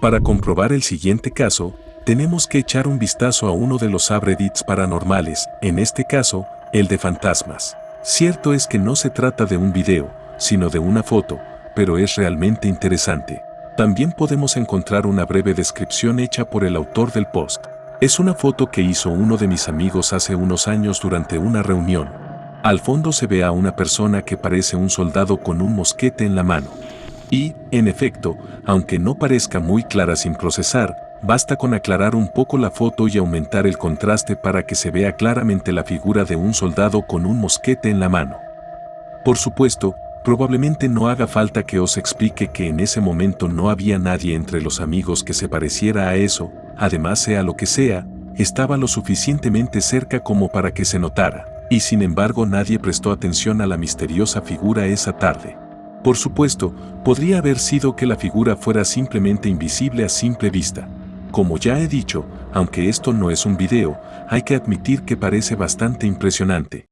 Para comprobar el siguiente caso, tenemos que echar un vistazo a uno de los subreddits paranormales, en este caso, el de fantasmas. Cierto es que no se trata de un video, sino de una foto, pero es realmente interesante. También podemos encontrar una breve descripción hecha por el autor del post. Es una foto que hizo uno de mis amigos hace unos años durante una reunión. Al fondo se ve a una persona que parece un soldado con un mosquete en la mano. Y, en efecto, aunque no parezca muy clara sin procesar, basta con aclarar un poco la foto y aumentar el contraste para que se vea claramente la figura de un soldado con un mosquete en la mano. Por supuesto, probablemente no haga falta que os explique que en ese momento no había nadie entre los amigos que se pareciera a eso, además sea lo que sea, estaba lo suficientemente cerca como para que se notara, y sin embargo nadie prestó atención a la misteriosa figura esa tarde. Por supuesto, podría haber sido que la figura fuera simplemente invisible a simple vista. Como ya he dicho, aunque esto no es un video, hay que admitir que parece bastante impresionante.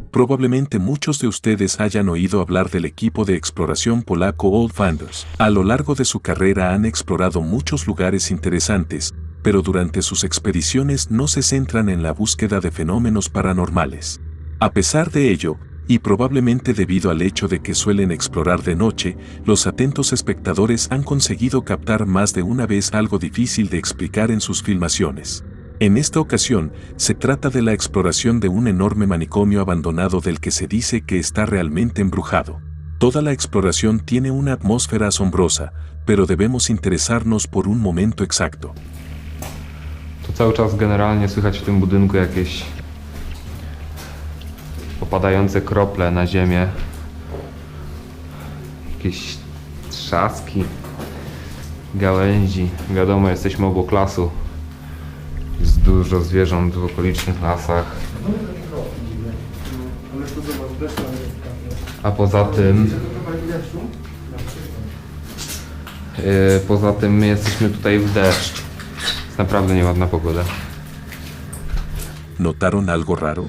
Probablemente muchos de ustedes hayan oído hablar del equipo de exploración polaco Old Finders. A lo largo de su carrera han explorado muchos lugares interesantes, pero durante sus expediciones no se centran en la búsqueda de fenómenos paranormales. A pesar de ello, y probablemente debido al hecho de que suelen explorar de noche, los atentos espectadores han conseguido captar más de una vez algo difícil de explicar en sus filmaciones. En esta ocasión, se trata de la exploración de un enorme manicomio abandonado del que se dice que está realmente embrujado. Toda la exploración tiene una atmósfera asombrosa, pero debemos interesarnos por un momento exacto. Tu cały czas generalnie słychać w tym budynku jakieś opadające krople na ziemię, jakieś trzaski, gałęzi. Wiadomo, jesteśmy obok lasu. Jest dużo zwierząt w okolicznych lasach. A poza tym my jesteśmy tutaj w deszcz. Jest naprawdę nieładna pogoda. ¿Notaron algo raro?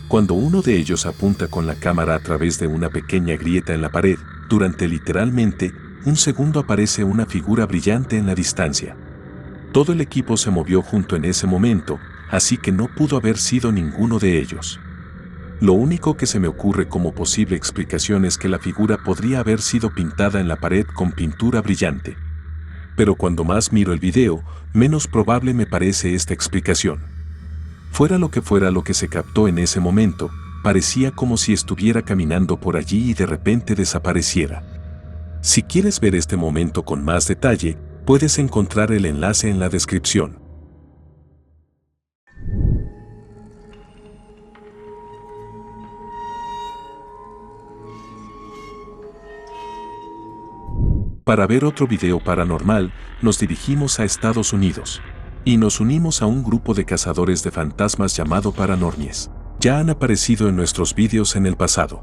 Cuando uno de ellos apunta con la cámara a través de una pequeña grieta en la pared, durante literalmente un segundo aparece una figura brillante en la distancia. Todo el equipo se movió junto en ese momento, así que no pudo haber sido ninguno de ellos. Lo único que se me ocurre como posible explicación es que la figura podría haber sido pintada en la pared con pintura brillante. Pero cuando más miro el video, menos probable me parece esta explicación. Fuera lo que se captó en ese momento, parecía como si estuviera caminando por allí y de repente desapareciera. Si quieres ver este momento con más detalle, puedes encontrar el enlace en la descripción. Para ver otro video paranormal, nos dirigimos a Estados Unidos. Y nos unimos a un grupo de cazadores de fantasmas llamado Paranormies. Ya han aparecido en nuestros vídeos en el pasado.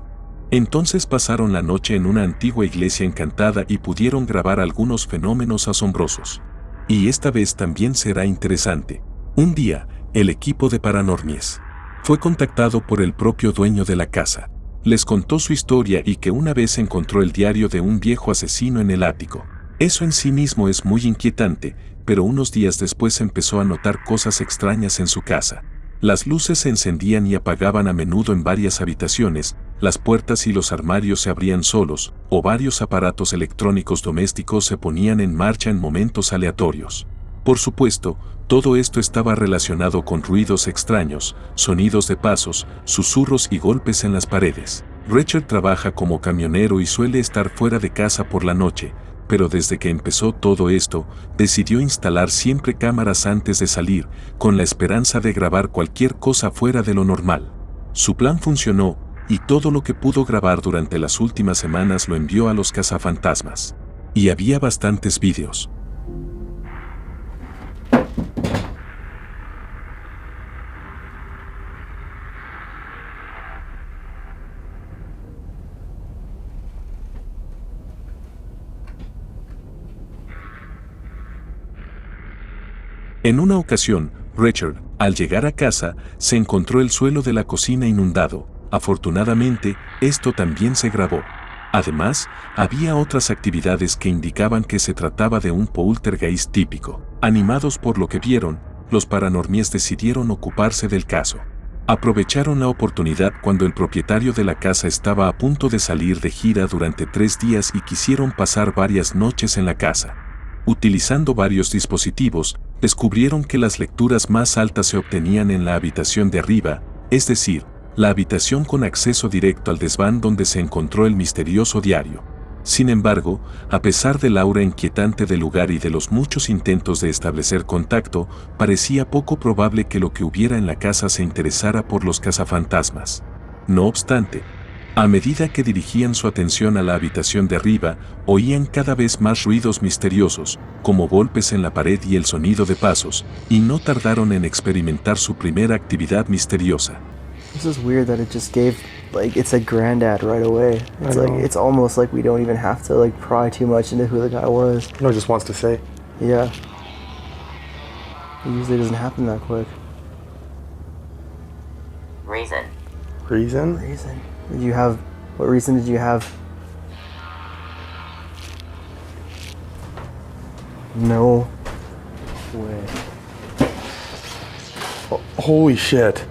Entonces pasaron la noche en una antigua iglesia encantada y pudieron grabar algunos fenómenos asombrosos. Y esta vez también será interesante. Un día, el equipo de Paranormies fue contactado por el propio dueño de la casa. Les contó su historia y que una vez encontró el diario de un viejo asesino en el ático. Eso en sí mismo es muy inquietante, pero unos días después empezó a notar cosas extrañas en su casa. Las luces se encendían y apagaban a menudo en varias habitaciones, las puertas y los armarios se abrían solos, o varios aparatos electrónicos domésticos se ponían en marcha en momentos aleatorios. Por supuesto, todo esto estaba relacionado con ruidos extraños, sonidos de pasos, susurros y golpes en las paredes. Richard trabaja como camionero y suele estar fuera de casa por la noche, pero desde que empezó todo esto, decidió instalar siempre cámaras antes de salir, con la esperanza de grabar cualquier cosa fuera de lo normal. Su plan funcionó, y todo lo que pudo grabar durante las últimas semanas lo envió a los cazafantasmas. Y había bastantes vídeos. En una ocasión, Richard, al llegar a casa, se encontró el suelo de la cocina inundado. Afortunadamente, esto también se grabó. Además, había otras actividades que indicaban que se trataba de un poltergeist típico. Animados por lo que vieron, los paranormies decidieron ocuparse del caso. Aprovecharon la oportunidad cuando el propietario de la casa estaba a punto de salir de gira durante 3 días y quisieron pasar varias noches en la casa. Utilizando varios dispositivos, descubrieron que las lecturas más altas se obtenían en la habitación de arriba, es decir, la habitación con acceso directo al desván donde se encontró el misterioso diario. Sin embargo, a pesar del aura inquietante del lugar y de los muchos intentos de establecer contacto, parecía poco probable que lo que hubiera en la casa se interesara por los cazafantasmas. No obstante, a medida que dirigían su atención a la habitación de arriba, oían cada vez más ruidos misteriosos, como golpes en la pared y el sonido de pasos, y no tardaron en experimentar su primera actividad misteriosa. This is weird that it just gave, like, it said granddad right away. It's like, it's almost like we don't even have to, like, pry too much into who the guy was. No, just wants to say. Yeah. It usually doesn't happen that quick. Reason. Reason? Reason? Did you have, what reason did you have? No way. Oh, holy shit.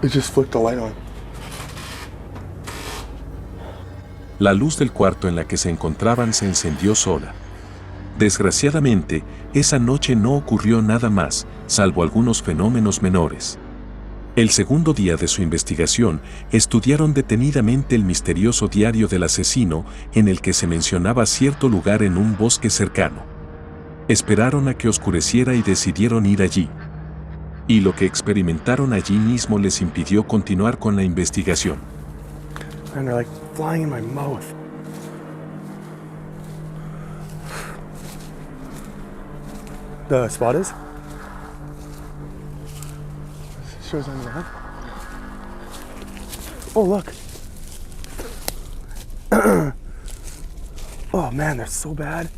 It just flicked the light on. La luz del cuarto en la que se encontraban se encendió sola. Desgraciadamente, esa noche no ocurrió nada más, salvo algunos fenómenos menores. El segundo día de su investigación, estudiaron detenidamente el misterioso diario del asesino en el que se mencionaba cierto lugar en un bosque cercano. Esperaron a que oscureciera y decidieron ir allí. Y lo que experimentaron allí mismo les impidió continuar con la investigación. And they're like flying in my mouth. The spot is? It shows on the map. Oh, look. Oh man, they're so bad.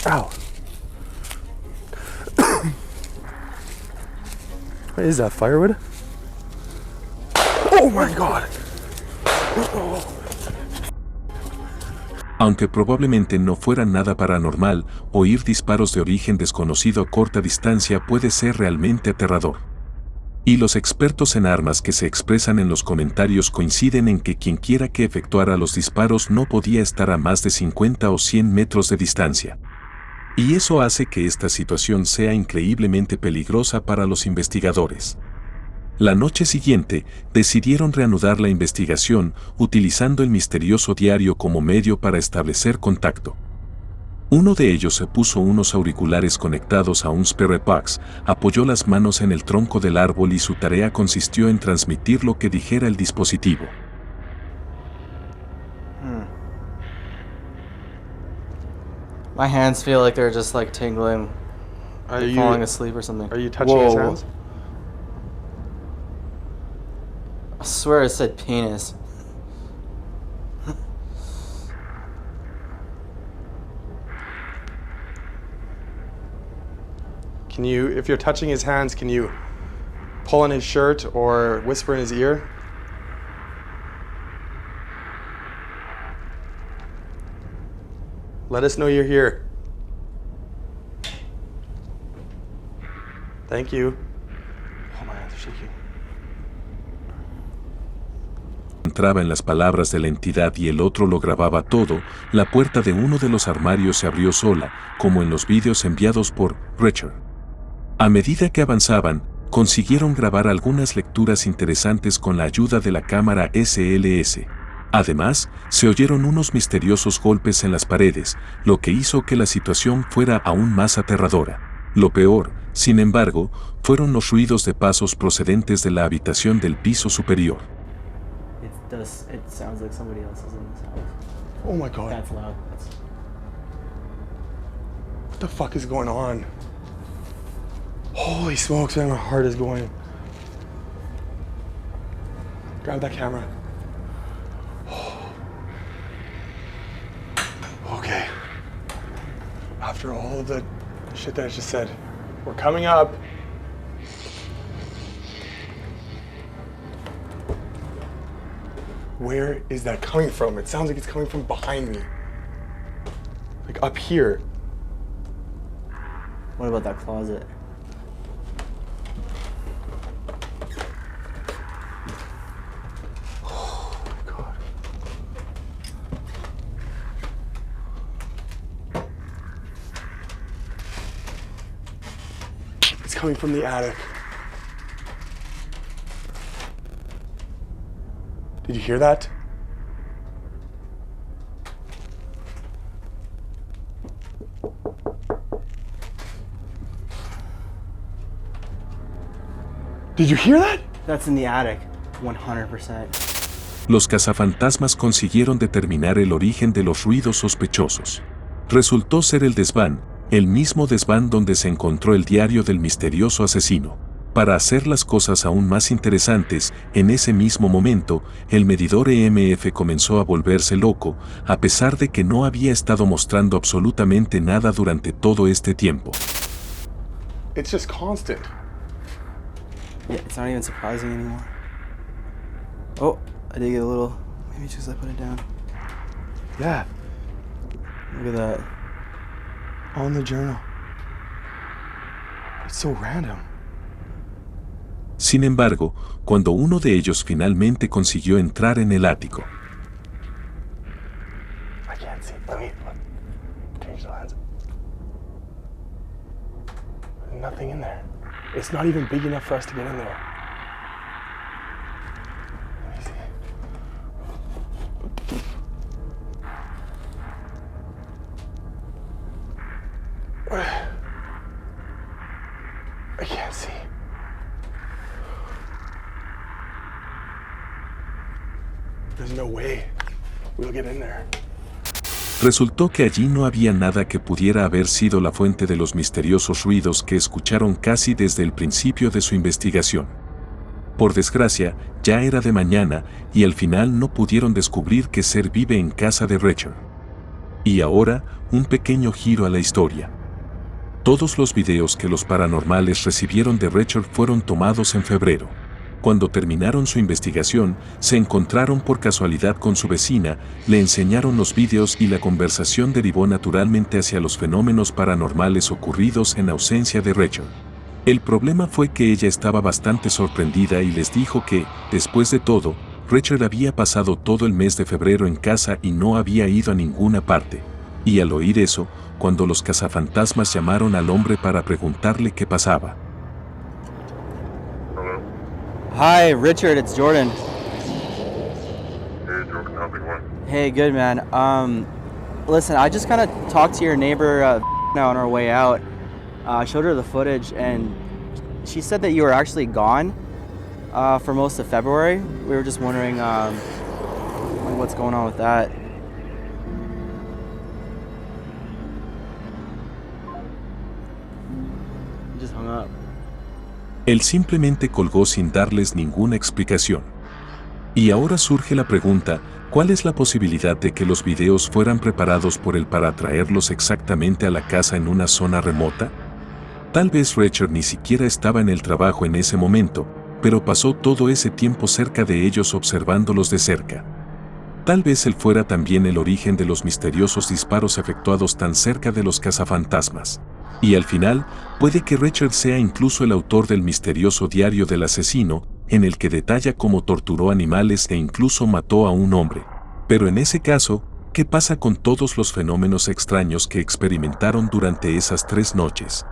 Ow. What is that, firewood? Oh my god. Aunque probablemente no fuera nada paranormal, oír disparos de origen desconocido a corta distancia puede ser realmente aterrador. Y los expertos en armas que se expresan en los comentarios coinciden en que quienquiera que efectuara los disparos no podía estar a más de 50 o 100 metros de distancia. Y eso hace que esta situación sea increíblemente peligrosa para los investigadores. La noche siguiente, decidieron reanudar la investigación utilizando el misterioso diario como medio para establecer contacto. Uno de ellos se puso unos auriculares conectados a un Spirit Box, apoyó las manos en el tronco del árbol y su tarea consistió en transmitir lo que dijera el dispositivo. My hands feel like they're just like tingling, Are like you falling asleep or something. Are you touching his Whoa. hands? I swear it said penis. Can you, if you're touching his hands, can you pull on his shirt or whisper in his ear? Let us know you're here. Thank you. Oh, my hands are shaking. Entraba en las palabras de la entidad y el otro lo grababa todo, la puerta de uno de los armarios se abrió sola, como en los vídeos enviados por Richard. A medida que avanzaban, consiguieron grabar algunas lecturas interesantes con la ayuda de la cámara SLS. Además, se oyeron unos misteriosos golpes en las paredes, lo que hizo que la situación fuera aún más aterradora. Lo peor, sin embargo, fueron los ruidos de pasos procedentes de la habitación del piso superior. It sounds like somebody else is in this house. Oh my god. That's loud. What the fuck is going on? Holy smokes, man, my heart is going. Grab that camera. Okay. After all of the shit that I just said, we're coming up. Where is that coming from? It sounds like it's coming from behind me. Like up here. What about that closet? Oh my god. It's coming from the attic. Did you hear that? Did you hear that? That's in the attic, 100%. Los cazafantasmas consiguieron determinar el origen de los ruidos sospechosos. Resultó ser el desván, el mismo desván donde se encontró el diario del misterioso asesino. Para hacer las cosas aún más interesantes, en ese mismo momento, el medidor EMF comenzó a volverse loco, a pesar de que no había estado mostrando absolutamente nada durante todo este tiempo. It's just constant. Yeah, it's not even surprising anymore. Oh, I did get a little, maybe it's because I put it down. Yeah, Look at that. on the journal. It's so random. Sin embargo, cuando uno de ellos finalmente consiguió entrar en el ático, I can't see. Let me look. Change the lens. There's nothing in there. It's not even big enough for us to get in there. Let me see. I can't see. There's no way we'll get in there. resultó que allí no había nada que pudiera haber sido la fuente de los misteriosos ruidos que escucharon casi desde el principio de su investigación. Por desgracia, ya era de mañana y al final no pudieron descubrir que Ser vive en casa de Rachel. Y ahora, un pequeño giro a la historia. Todos los videos que los paranormales recibieron de Rachel fueron tomados en febrero. Cuando terminaron su investigación, se encontraron por casualidad con su vecina, le enseñaron los videos y la conversación derivó naturalmente hacia los fenómenos paranormales ocurridos en ausencia de Rachel. El problema fue que ella estaba bastante sorprendida y les dijo que, después de todo, Rachel había pasado todo el mes de febrero en casa y no había ido a ninguna parte. Y al oír eso, cuando los cazafantasmas llamaron al hombre para preguntarle qué pasaba. Hi, Richard, it's Jordan. Hey, Jordan, how's it going? Hey, good man. Listen, I just kind of talked to your neighbor now on our way out. I showed her the footage, and she said that you were actually gone for most of February. We were just wondering what's going on with that. You just hung up. Él simplemente colgó sin darles ninguna explicación. Y ahora surge la pregunta, ¿cuál es la posibilidad de que los videos fueran preparados por él para traerlos exactamente a la casa en una zona remota? Tal vez Rachel ni siquiera estaba en el trabajo en ese momento, pero pasó todo ese tiempo cerca de ellos observándolos de cerca. Tal vez él fuera también el origen de los misteriosos disparos efectuados tan cerca de los cazafantasmas. Y al final, puede que Rachel sea incluso el autor del misterioso diario del asesino, en el que detalla cómo torturó animales e incluso mató a un hombre. Pero en ese caso, ¿qué pasa con todos los fenómenos extraños que experimentaron durante esas 3 noches?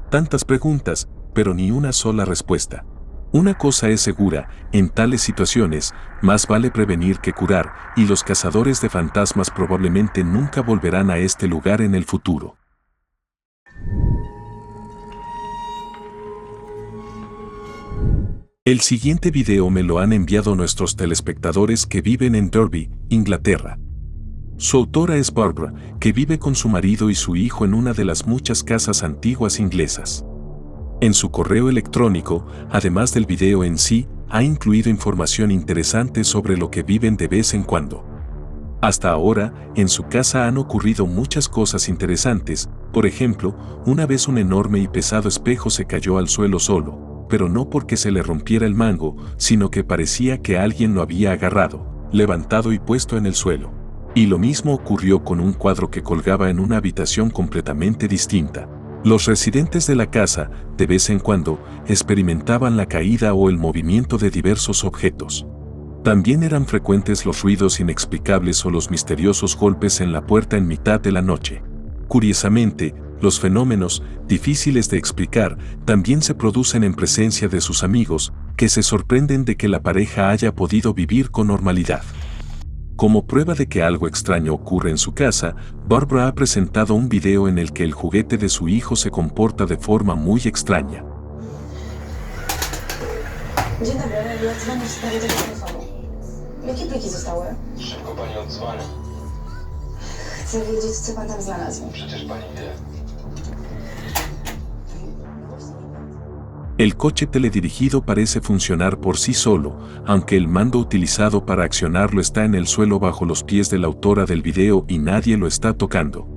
Tantas preguntas, pero ni una sola respuesta. Una cosa es segura, en tales situaciones, más vale prevenir que curar, y los cazadores de fantasmas probablemente nunca volverán a este lugar en el futuro. El siguiente video me lo han enviado nuestros telespectadores que viven en Derby, Inglaterra. Su autora es Barbara, que vive con su marido y su hijo en una de las muchas casas antiguas inglesas. En su correo electrónico, además del video en sí, ha incluido información interesante sobre lo que viven de vez en cuando. Hasta ahora, en su casa han ocurrido muchas cosas interesantes, Por ejemplo, una vez un enorme y pesado espejo se cayó al suelo solo, pero no porque se le rompiera el mango, sino que parecía que alguien lo había agarrado, levantado y puesto en el suelo. Y lo mismo ocurrió con un cuadro que colgaba en una habitación completamente distinta. Los residentes de la casa, de vez en cuando, experimentaban la caída o el movimiento de diversos objetos. También eran frecuentes los ruidos inexplicables o los misteriosos golpes en la puerta en mitad de la noche. Curiosamente, los fenómenos, difíciles de explicar, también se producen en presencia de sus amigos, que se sorprenden de que la pareja haya podido vivir con normalidad. Como prueba de que algo extraño ocurre en su casa, Barbara ha presentado un video en el que el juguete de su hijo se comporta de forma muy extraña. Dzień dobry, ja dzwonię w sprawie tego telefonu. Jakie pliki zostały? Szybko pani odzwania. Chcę wiedzieć, co pan tam znalazł. Przecież pani wie. El coche teledirigido parece funcionar por sí solo, aunque el mando utilizado para accionarlo está en el suelo bajo los pies de la autora del video y nadie lo está tocando.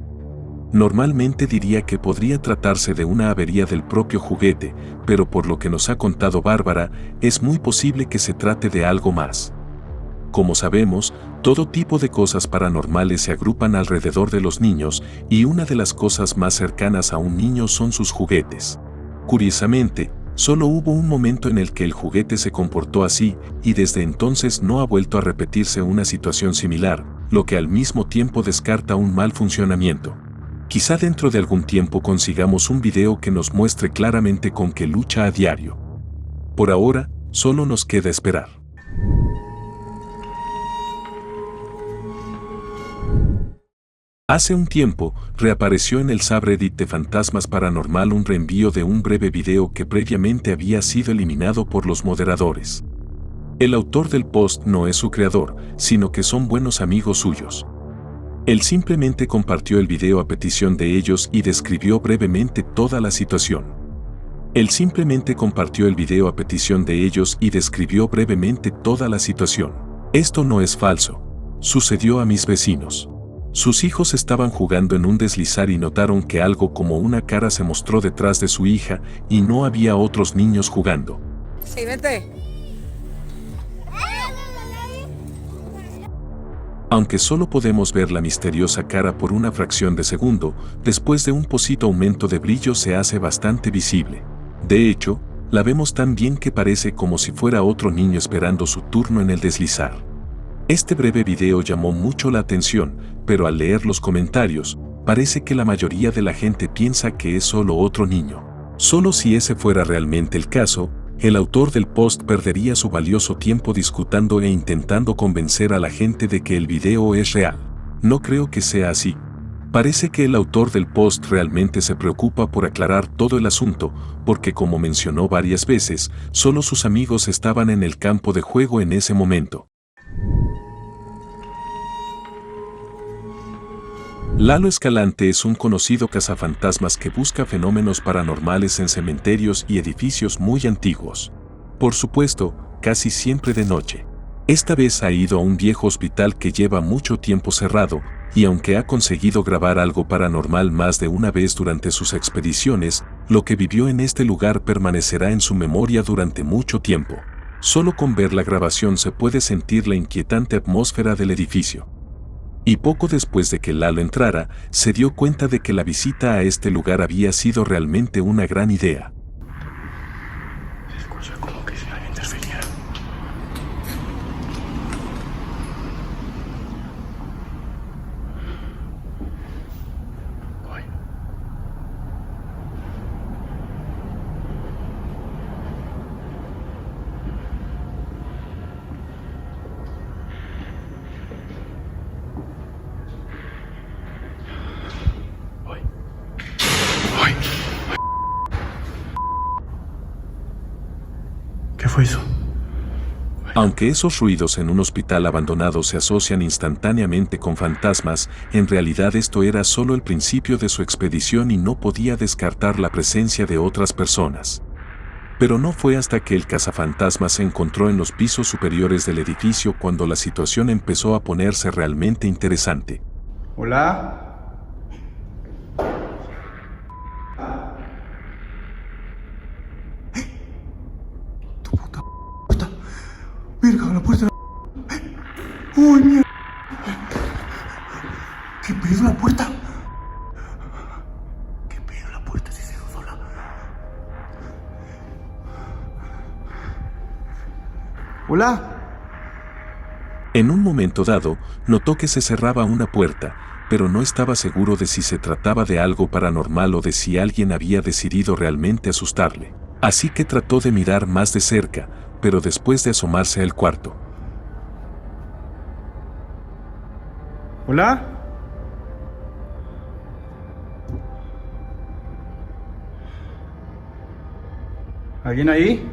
Normalmente diría que podría tratarse de una avería del propio juguete, pero por lo que nos ha contado Bárbara, es muy posible que se trate de algo más. Como sabemos, todo tipo de cosas paranormales se agrupan alrededor de los niños, y una de las cosas más cercanas a un niño son sus juguetes. Curiosamente, solo hubo un momento en el que el juguete se comportó así, y desde entonces no ha vuelto a repetirse una situación similar, lo que al mismo tiempo descarta un mal funcionamiento. Quizá dentro de algún tiempo consigamos un video que nos muestre claramente con qué lucha a diario. Por ahora, solo nos queda esperar. Hace un tiempo, reapareció en el subreddit de Fantasmas Paranormal un reenvío de un breve video que previamente había sido eliminado por los moderadores. El autor del post no es su creador, sino que son buenos amigos suyos. Él simplemente compartió el video a petición de ellos y describió brevemente toda la situación. Esto no es falso. Sucedió a mis vecinos. Sus hijos estaban jugando en un deslizar y notaron que algo como una cara se mostró detrás de su hija y no había otros niños jugando. Sí, vete. Aunque solo podemos ver la misteriosa cara por una fracción de segundo, después de un poquito aumento de brillo se hace bastante visible. De hecho, la vemos tan bien que parece como si fuera otro niño esperando su turno en el deslizar. Este breve video llamó mucho la atención, pero al leer los comentarios, parece que la mayoría de la gente piensa que es solo otro niño. Solo si ese fuera realmente el caso, el autor del post perdería su valioso tiempo discutiendo e intentando convencer a la gente de que el video es real. No creo que sea así. Parece que el autor del post realmente se preocupa por aclarar todo el asunto, porque como mencionó varias veces, solo sus amigos estaban en el campo de juego en ese momento. Lalo Escalante es un conocido cazafantasmas que busca fenómenos paranormales en cementerios y edificios muy antiguos. Por supuesto, casi siempre de noche. Esta vez ha ido a un viejo hospital que lleva mucho tiempo cerrado, y aunque ha conseguido grabar algo paranormal más de una vez durante sus expediciones, lo que vivió en este lugar permanecerá en su memoria durante mucho tiempo. Solo con ver la grabación se puede sentir la inquietante atmósfera del edificio. Y poco después de que Lalo entrara, se dio cuenta de que la visita a este lugar había sido realmente una gran idea. Se escucha como que si alguien interfiriera. Voy. ¿Qué fue eso? Aunque esos ruidos en un hospital abandonado se asocian instantáneamente con fantasmas, en realidad esto era solo el principio de su expedición y no podía descartar la presencia de otras personas. Pero no fue hasta que el cazafantasmas se encontró en los pisos superiores del edificio cuando la situación empezó a ponerse realmente interesante. Hola. verga, la puerta. Uy, mierda. ¿Qué pedo la puerta? ¿Qué pedo la puerta si se cerró sola? Hola. En un momento dado, notó que se cerraba una puerta, pero no estaba seguro de si se trataba de algo paranormal o de si alguien había decidido realmente asustarle. Así que trató de mirar más de cerca, pero después de asomarse al cuarto. Hola. ¿Alguien ahí?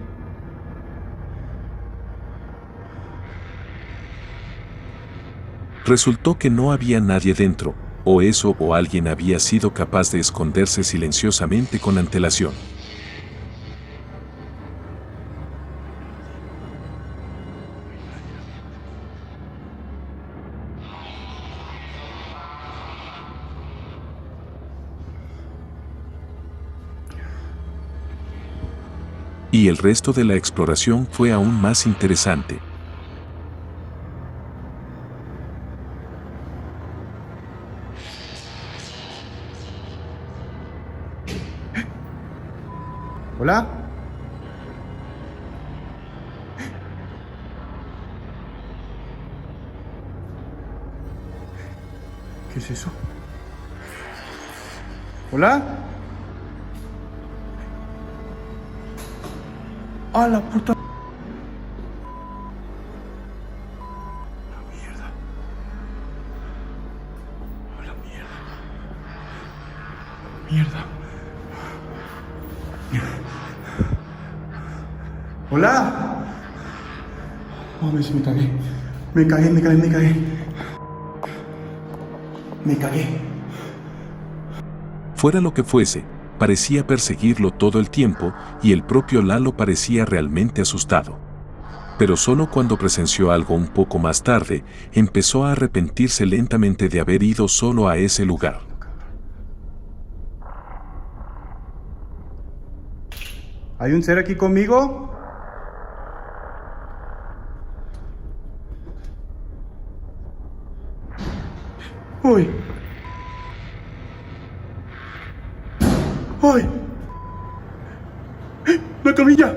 Resultó que no había nadie dentro, o eso o alguien había sido capaz de esconderse silenciosamente con antelación. Y el resto de la exploración fue aún más interesante. Hola. ¿Qué es eso? Hola. ¡Ah, la puta! La mierda. ¡Oh, la mierda! ¡Mierda! ¡Hola! Mames, me cagué. Me cagué. Me cagué. Fuera lo que fuese, parecía perseguirlo todo el tiempo y el propio Lalo parecía realmente asustado. Pero solo cuando presenció algo un poco más tarde, empezó a arrepentirse lentamente de haber ido solo a ese lugar. ¿Hay un ser aquí conmigo? ¡Uy! ¡Uy! ¡La camilla!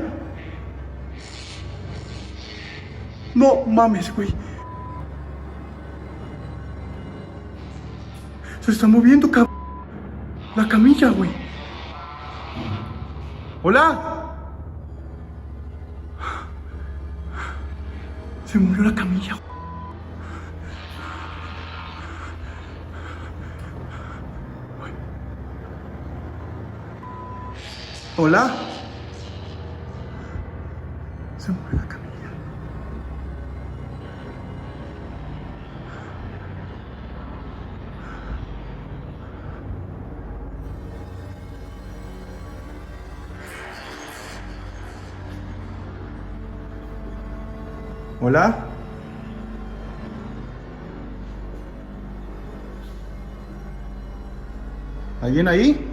No mames, güey. Se está moviendo, cabrón. La camilla, güey. ¡Hola! Se murió la camilla. ¿Hola? Se murió la camilla. ¿Hola? ¿Alguien ahí?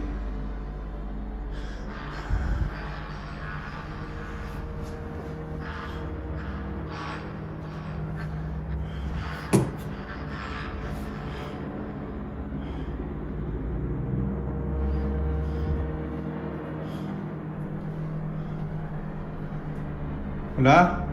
¿Hola?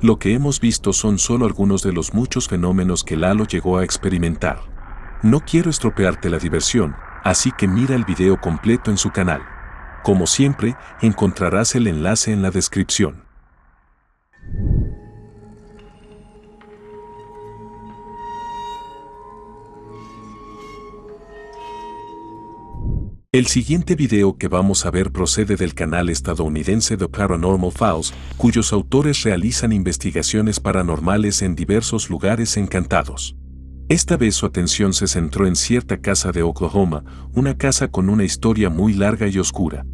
Lo que hemos visto son solo algunos de los muchos fenómenos que Lalo llegó a experimentar. No quiero estropearte la diversión, así que mira el video completo en su canal. Como siempre, encontrarás el enlace en la descripción. El siguiente video que vamos a ver procede del canal estadounidense The Paranormal Files, cuyos autores realizan investigaciones paranormales en diversos lugares encantados. Esta vez su atención se centró en cierta casa de Oklahoma, una casa con una historia muy larga y oscura.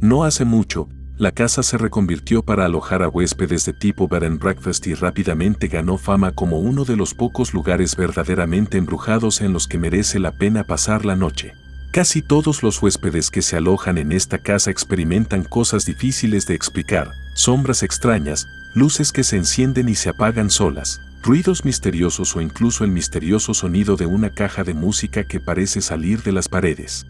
No hace mucho, la casa se reconvirtió para alojar a huéspedes de tipo bed and breakfast y rápidamente ganó fama como uno de los pocos lugares verdaderamente embrujados en los que merece la pena pasar la noche. Casi todos los huéspedes que se alojan en esta casa experimentan cosas difíciles de explicar, sombras extrañas, luces que se encienden y se apagan solas, ruidos misteriosos o incluso el misterioso sonido de una caja de música que parece salir de las paredes.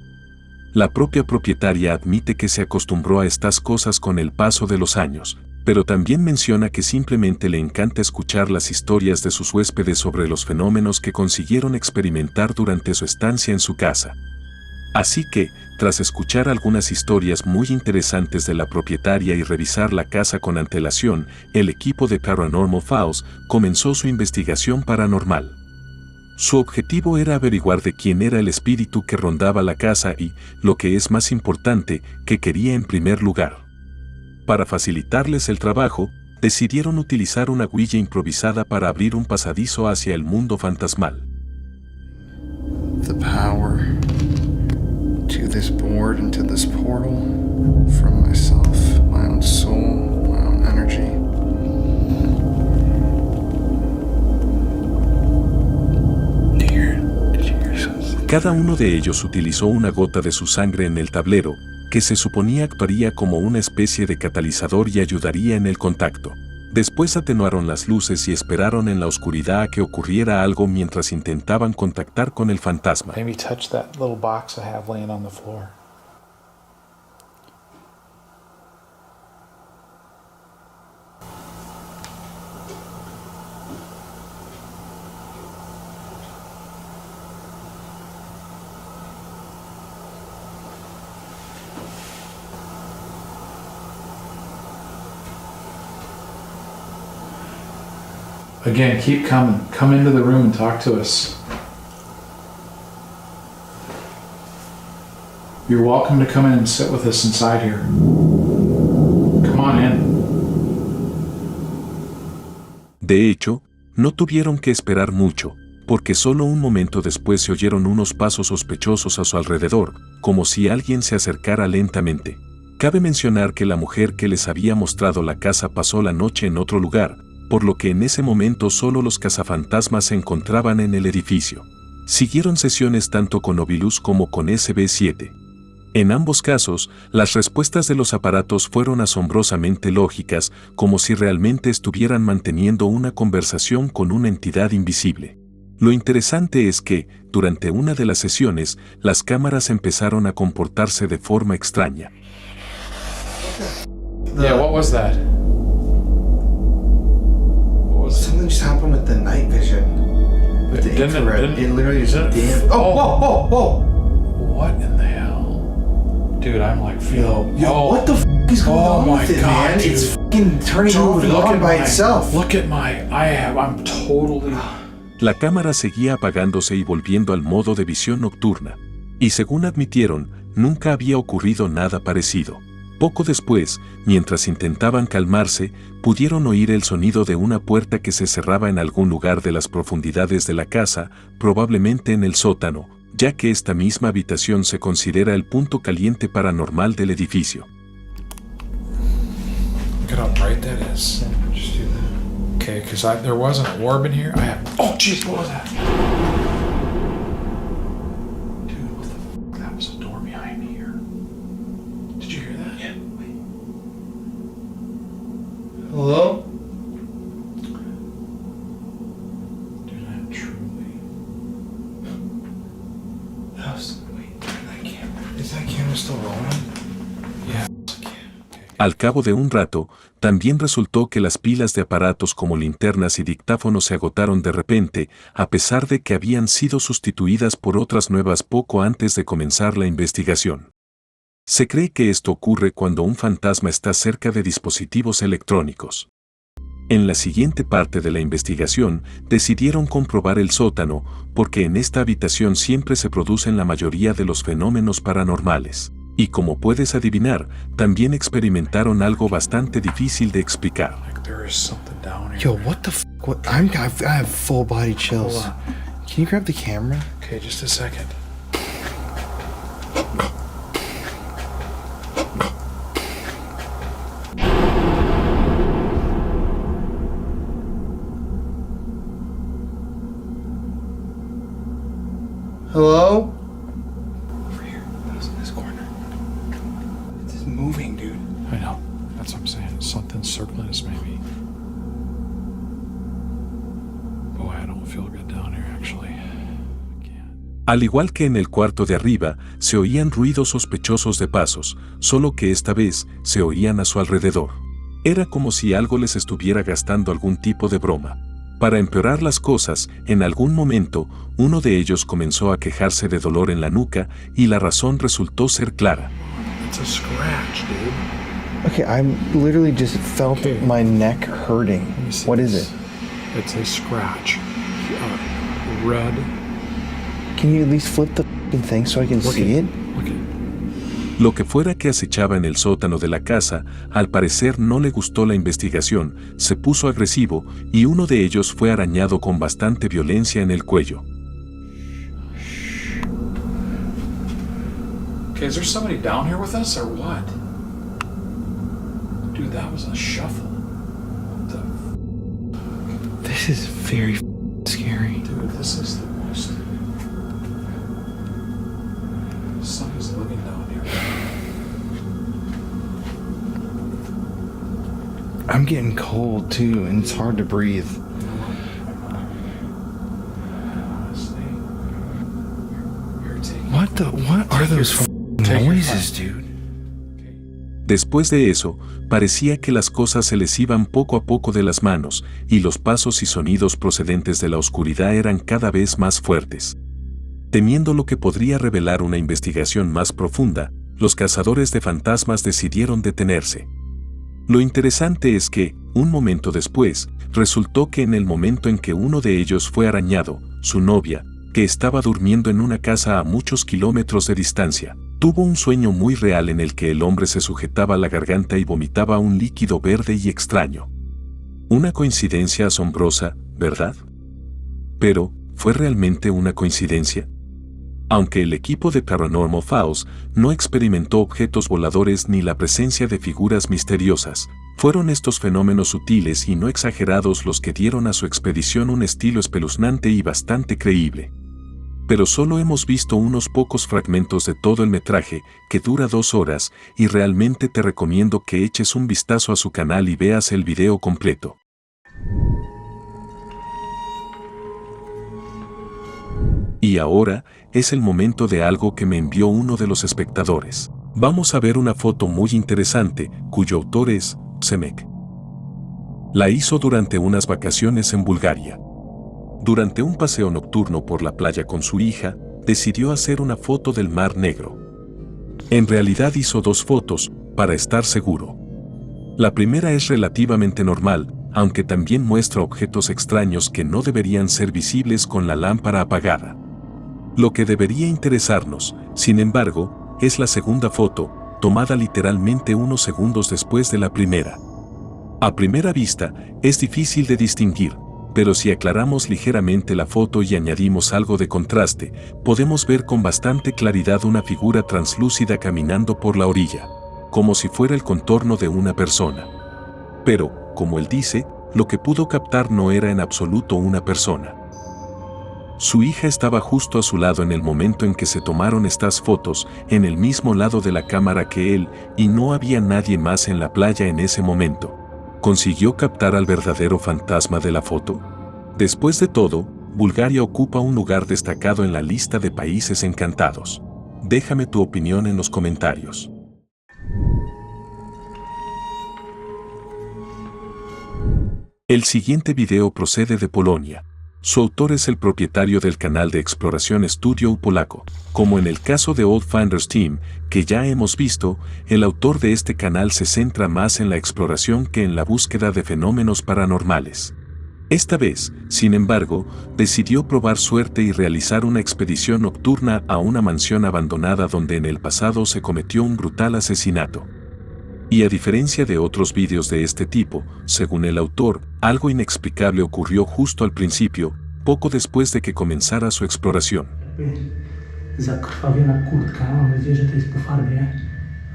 La propia propietaria admite que se acostumbró a estas cosas con el paso de los años, pero también menciona que simplemente le encanta escuchar las historias de sus huéspedes sobre los fenómenos que consiguieron experimentar durante su estancia en su casa. Así que, tras escuchar algunas historias muy interesantes de la propietaria y revisar la casa con antelación, el equipo de Paranormal Files comenzó su investigación paranormal. Su objetivo era averiguar de quién era el espíritu que rondaba la casa y, lo que es más importante, que quería en primer lugar. Para facilitarles el trabajo, decidieron utilizar una huilla improvisada para abrir un pasadizo hacia el mundo fantasmal. The power to this board and to this portal from myself, my own soul, my own energy. Cada uno de ellos utilizó una gota de su sangre en el tablero, que se suponía actuaría como una especie de catalizador y ayudaría en el contacto. Después atenuaron las luces y esperaron en la oscuridad a que ocurriera algo mientras intentaban contactar con el fantasma. Maybe touch that little box I have laying on the floor. Again, keep coming. Come into the room and talk to us. You're welcome to come in and sit with us inside here. Come on in. De hecho, no tuvieron que esperar mucho, porque solo un momento después se oyeron unos pasos sospechosos a su alrededor, como si alguien se acercara lentamente. Cabe mencionar que la mujer que les había mostrado la casa pasó la noche en otro lugar, por lo que en ese momento solo los cazafantasmas se encontraban en el edificio. Siguieron sesiones tanto con Ovilus como con SB7. En ambos casos, las respuestas de los aparatos fueron asombrosamente lógicas, como si realmente estuvieran manteniendo una conversación con una entidad invisible. Lo interesante es que, durante una de las sesiones, las cámaras empezaron a comportarse de forma extraña. Yeah, what was that? Something just happened with the night vision. With the infrared. It literally just damn. Oh, whoa, whoa, whoa! What in the hell? Dude, I'm like feeling. Yo, what the f is going on with it, man? Dude. It's fucking turning on by itself. Look at I'm totally. La cámara seguía apagándose y volviendo al modo de visión nocturna. Y según admitieron, nunca había ocurrido nada parecido. Poco después, mientras intentaban calmarse, pudieron oír el sonido de una puerta que se cerraba en algún lugar de las profundidades de la casa, probablemente en el sótano, ya que esta misma habitación se considera el punto caliente paranormal del edificio. Look at how bright that is. Okay, because there was an orb in here. Oh, jeez, what was that? Dude, what the f? That was a door behind me here. Did you hear that? Yeah. Hello? Dude, I'm truly. Is that camera still rolling? Yeah. Al cabo de un rato, también resultó que las pilas de aparatos como linternas y dictáfonos se agotaron de repente, a pesar de que habían sido sustituidas por otras nuevas poco antes de comenzar la investigación. Se cree que esto ocurre cuando un fantasma está cerca de dispositivos electrónicos. En la siguiente parte de la investigación, decidieron comprobar el sótano, porque en esta habitación siempre se producen la mayoría de los fenómenos paranormales. Y como puedes adivinar, también experimentaron algo bastante difícil de explicar. Like there is something down here. Yo, what the f? What? I have full body chills. Hold on. Can you grab the camera? Okay, just a second. moving, dude. I know. That's what I'm saying. Something circling us, maybe. Boy, I don't feel good down here, actually. Al igual que en el cuarto de arriba, se oían ruidos sospechosos de pasos, solo que esta vez se oían a su alrededor. Era como si algo les estuviera gastando algún tipo de broma. Para empeorar las cosas, en algún momento, uno de ellos comenzó a quejarse de dolor en la nuca y la razón resultó ser clara. It's a scratch, dude. Okay, I literally just felt my neck hurting. Let me see What is this. it? It's a scratch. Red. Can you at least flip the fucking thing so I can see it? Look at Lo que fuera que acechaba en el sótano de la casa, al parecer no le gustó la investigación, se puso agresivo y uno de ellos fue arañado con bastante violencia en el cuello. Okay, is there somebody down here with us or what? Dude, that was a shuffle. What the This is very scary. dude, this is the most. Somebody's living down here. I'm getting cold too, and it's hard to breathe. What are those noises, dude? Después de eso, parecía que las cosas se les iban poco a poco de las manos, y los pasos y sonidos procedentes de la oscuridad eran cada vez más fuertes. Temiendo lo que podría revelar una investigación más profunda, los cazadores de fantasmas decidieron detenerse. Lo interesante es que, un momento después, resultó que en el momento en que uno de ellos fue arañado, su novia, que estaba durmiendo en una casa a muchos kilómetros de distancia, tuvo un sueño muy real en el que el hombre se sujetaba la garganta y vomitaba un líquido verde y extraño. Una coincidencia asombrosa, ¿verdad? Pero, ¿fue realmente una coincidencia? Aunque el equipo de Paranormal Files no experimentó objetos voladores ni la presencia de figuras misteriosas, fueron estos fenómenos sutiles y no exagerados los que dieron a su expedición un estilo espeluznante y bastante creíble. Pero solo hemos visto unos pocos fragmentos de todo el metraje, que dura 2 horas, y realmente te recomiendo que eches un vistazo a su canal y veas el video completo. Y ahora, es el momento de algo que me envió uno de los espectadores. Vamos a ver una foto muy interesante, cuyo autor es Semek. La hizo durante unas vacaciones en Bulgaria. Durante un paseo nocturno por la playa con su hija, decidió hacer una foto del Mar Negro. En realidad hizo 2 fotos, para estar seguro. La primera es relativamente normal, aunque también muestra objetos extraños que no deberían ser visibles con la lámpara apagada. Lo que debería interesarnos, sin embargo, es la segunda foto, tomada literalmente unos segundos después de la primera. A primera vista, es difícil de distinguir, pero si aclaramos ligeramente la foto y añadimos algo de contraste, podemos ver con bastante claridad una figura translúcida caminando por la orilla, como si fuera el contorno de una persona. Pero, como él dice, lo que pudo captar no era en absoluto una persona. Su hija estaba justo a su lado en el momento en que se tomaron estas fotos, en el mismo lado de la cámara que él, y no había nadie más en la playa en ese momento. ¿Consiguió captar al verdadero fantasma de la foto? Después de todo, Bulgaria ocupa un lugar destacado en la lista de países encantados. Déjame tu opinión en los comentarios. El siguiente video procede de Polonia. Su autor es el propietario del canal de exploración Studio polaco. Como en el caso de Old Finders Team, que ya hemos visto, el autor de este canal se centra más en la exploración que en la búsqueda de fenómenos paranormales. Esta vez, sin embargo, decidió probar suerte y realizar una expedición nocturna a una mansión abandonada donde en el pasado se cometió un brutal asesinato. Y a diferencia de otros vídeos de este tipo, según el autor, algo inexplicable ocurrió justo al principio, poco después de que comenzara su exploración. Zakrwawiona kurtka, mam nadzieję, że to jest po farbie,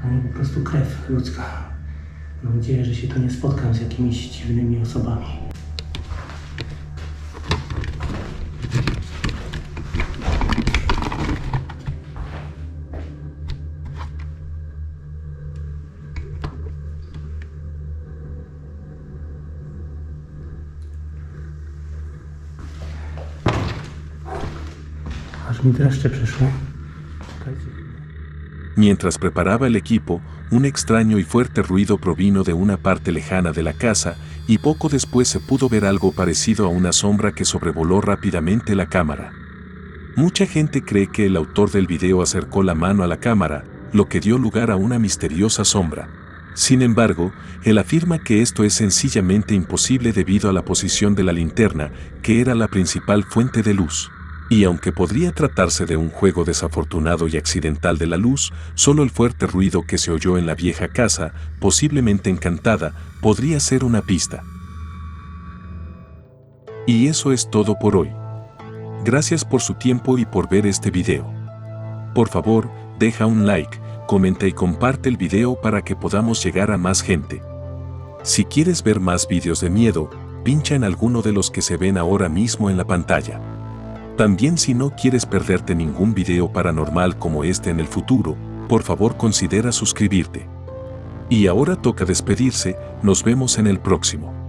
a nie po prostu krew ludzka. Mam nadzieję, że się tu nie spotkam z jakimiś dziwnymi osobami. Aż mi dreszcze przeszło. Czekajcie. Mientras preparaba el equipo, un extraño y fuerte ruido provino de una parte lejana de la casa y poco después se pudo ver algo parecido a una sombra que sobrevoló rápidamente la cámara. Mucha gente cree que el autor del video acercó la mano a la cámara, lo que dio lugar a una misteriosa sombra. Sin embargo, él afirma que esto es sencillamente imposible debido a la posición de la linterna, que era la principal fuente de luz. Y aunque podría tratarse de un juego desafortunado y accidental de la luz, solo el fuerte ruido que se oyó en la vieja casa, posiblemente encantada, podría ser una pista. Y eso es todo por hoy. Gracias por su tiempo y por ver este video. Por favor, deja un like, comenta y comparte el video para que podamos llegar a más gente. Si quieres ver más videos de miedo, pincha en alguno de los que se ven ahora mismo en la pantalla. También si no quieres perderte ningún video paranormal como este en el futuro, por favor considera suscribirte. Y ahora toca despedirse, nos vemos en el próximo.